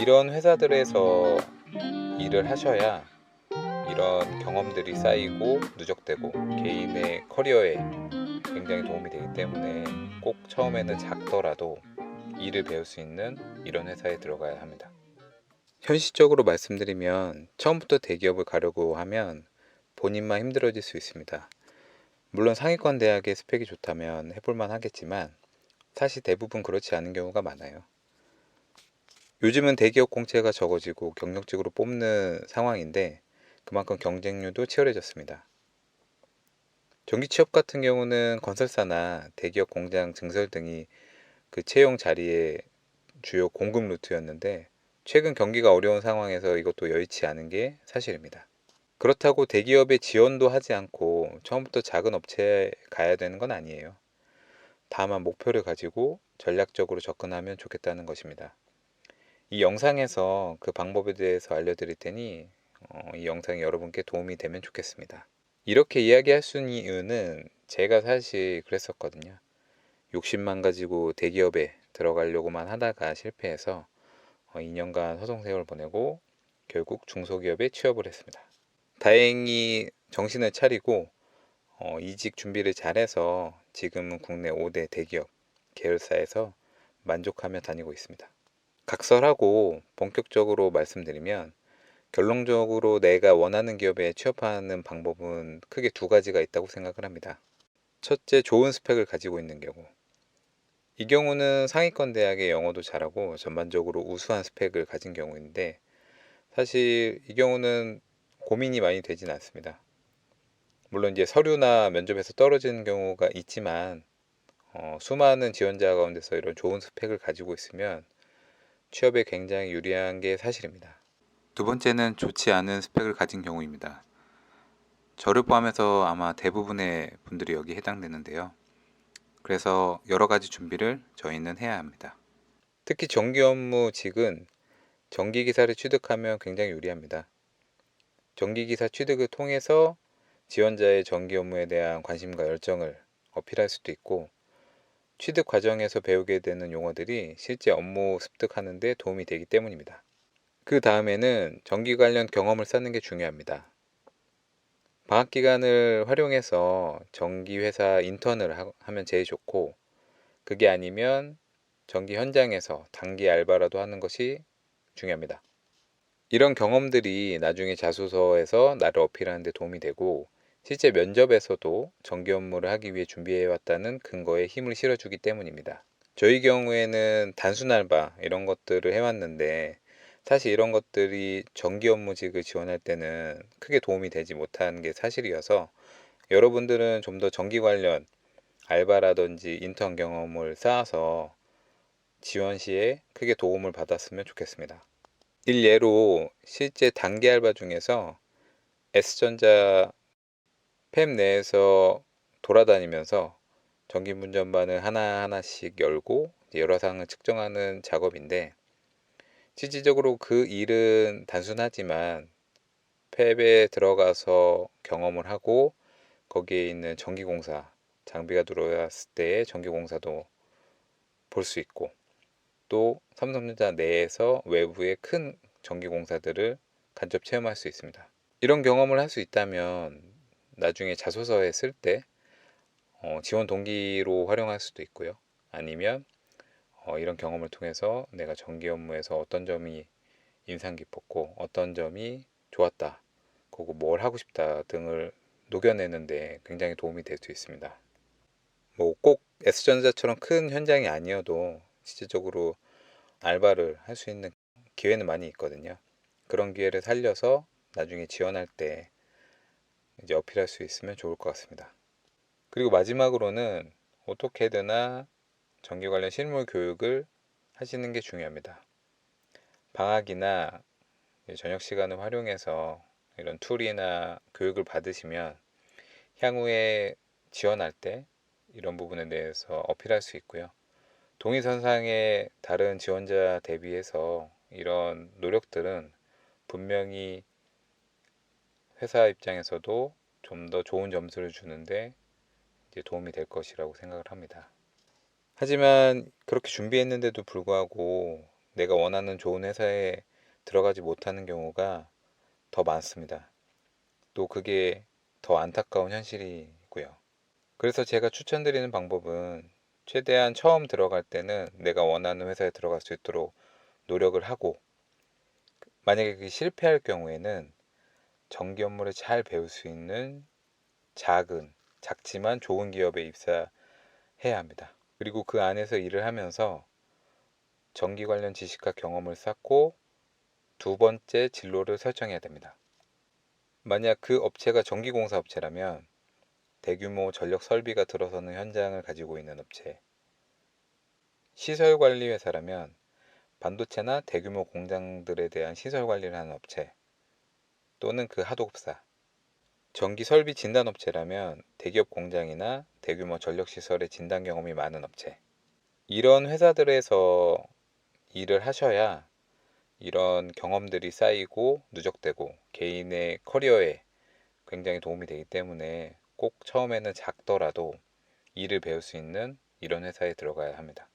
이런 회사들에서 일을 하셔야 이런 경험들이 쌓이고 누적되고 개인의 커리어에 굉장히 도움이 되기 때문에 꼭 처음에는 작더라도 일을 배울 수 있는 이런 회사에 들어가야 합니다. 현실적으로 말씀드리면 처음부터 대기업을 가려고 하면 본인만 힘들어질 수 있습니다. 물론 상위권 대학의 스펙이 좋다면 해볼만 하겠지만 사실 대부분 그렇지 않은 경우가 많아요. 요즘은 대기업 공채가 적어지고 경력직으로 뽑는 상황인데 그만큼 경쟁률도 치열해졌습니다. 정기 취업 같은 경우는 건설사나 대기업 공장 증설 등이 그 채용 자리의 주요 공급 루트였는데 최근 경기가 어려운 상황에서 이것도 여의치 않은 게 사실입니다. 그렇다고 대기업에 지원도 하지 않고 처음부터 작은 업체에 가야 되는 건 아니에요. 다만 목표를 가지고 전략적으로 접근하면 좋겠다는 것입니다. 이 영상에서 그 방법에 대해서 알려드릴 테니 이 영상이 여러분께 도움이 되면 좋겠습니다. 이렇게 이야기할 수 있는 이유는 제가 사실 그랬었거든요. 욕심만 가지고 대기업에 들어가려고만 하다가 실패해서 2년간 허송세월 보내고 결국 중소기업에 취업을 했습니다. 다행히 정신을 차리고 이직 준비를 잘해서 지금은 국내 5대 대기업 계열사에서 만족하며 다니고 있습니다. 각설하고 본격적으로 말씀드리면 결론적으로 내가 원하는 기업에 취업하는 방법은 크게 두 가지가 있다고 생각을 합니다. 첫째, 좋은 스펙을 가지고 있는 경우. 이 경우는 상위권 대학의 영어도 잘하고 전반적으로 우수한 스펙을 가진 경우인데 사실 이 경우는 고민이 많이 되진 않습니다. 물론 이제 서류나 면접에서 떨어지는 경우가 있지만 수많은 지원자 가운데서 이런 좋은 스펙을 가지고 있으면 취업에 굉장히 유리한 게 사실입니다. 두 번째는 좋지 않은 스펙을 가진 경우입니다. 저를 포함해서 아마 대부분의 분들이 여기 해당되는데요. 그래서 여러 가지 준비를 저희는 해야 합니다. 특히 정기 업무직은 정기 기사를 취득하면 굉장히 유리합니다. 정기 기사 취득을 통해서 지원자의 정기 업무에 대한 관심과 열정을 어필할 수도 있고 취득 과정에서 배우게 되는 용어들이 실제 업무 습득하는 데 도움이 되기 때문입니다. 그 다음에는 정기 관련 경험을 쌓는 게 중요합니다. 방학 기간을 활용해서 정기 회사 인턴을 하면 제일 좋고 그게 아니면 정기 현장에서 단기 알바라도 하는 것이 중요합니다. 이런 경험들이 나중에 자소서에서 나를 어필하는 데 도움이 되고 실제 면접에서도 정기 업무를 하기 위해 준비해 왔다는 근거에 힘을 실어주기 때문입니다. 저희 경우에는 단순 알바 이런 것들을 해왔는데 사실 이런 것들이 정기 업무직을 지원할 때는 크게 도움이 되지 못한 게 사실이어서 여러분들은 좀 더 정기 관련 알바라든지 인턴 경험을 쌓아서 지원 시에 크게 도움을 받았으면 좋겠습니다. 일례로 실제 단기 알바 중에서 S전자 팹 내에서 돌아다니면서 전기분전반을 하나하나씩 열고 여러 사항을 측정하는 작업인데 실질적으로 그 일은 단순하지만 팹에 들어가서 경험을 하고 거기에 있는 전기공사 장비가 들어왔을 때의 전기공사도 볼 수 있고 또 삼성전자 내에서 외부의 큰 전기공사들을 간접 체험할 수 있습니다. 이런 경험을 할 수 있다면 나중에 자소서에 쓸 때 지원 동기로 활용할 수도 있고요. 아니면 이런 경험을 통해서 내가 전기 업무에서 어떤 점이 인상 깊었고 어떤 점이 좋았다, 그리고 뭘 하고 싶다 등을 녹여내는데 굉장히 도움이 될 수 있습니다. 뭐 꼭 S전자처럼 큰 현장이 아니어도 실질적으로 알바를 할 수 있는 기회는 많이 있거든요. 그런 기회를 살려서 나중에 지원할 때 이제 어필할 수 있으면 좋을 것 같습니다. 그리고 마지막으로는 오토캐드나 전기 관련 실무 교육을 하시는 게 중요합니다. 방학이나 저녁 시간을 활용해서 이런 툴이나 교육을 받으시면 향후에 지원할 때 이런 부분에 대해서 어필할 수 있고요. 동의선상의 다른 지원자 대비해서 이런 노력들은 분명히 회사 입장에서도 좀 더 좋은 점수를 주는데 이제 도움이 될 것이라고 생각을 합니다. 하지만 그렇게 준비했는데도 불구하고 내가 원하는 좋은 회사에 들어가지 못하는 경우가 더 많습니다. 또 그게 더 안타까운 현실이고요. 그래서 제가 추천드리는 방법은 최대한 처음 들어갈 때는 내가 원하는 회사에 들어갈 수 있도록 노력을 하고, 만약에 그게 실패할 경우에는 전기 업무를 잘 배울 수 있는 작지만 좋은 기업에 입사해야 합니다. 그리고 그 안에서 일을 하면서 전기 관련 지식과 경험을 쌓고 두 번째 진로를 설정해야 됩니다. 만약 그 업체가 전기공사 업체라면 대규모 전력 설비가 들어서는 현장을 가지고 있는 업체, 시설관리 회사라면 반도체나 대규모 공장들에 대한 시설 관리를 하는 업체, 또는 그 하도급사, 전기 설비 진단 업체라면 대기업 공장이나 대규모 전력 시설의 진단 경험이 많은 업체, 이런 회사들에서 일을 하셔야 이런 경험들이 쌓이고 누적되고 개인의 커리어에 굉장히 도움이 되기 때문에 꼭 처음에는 작더라도 일을 배울 수 있는 이런 회사에 들어가야 합니다.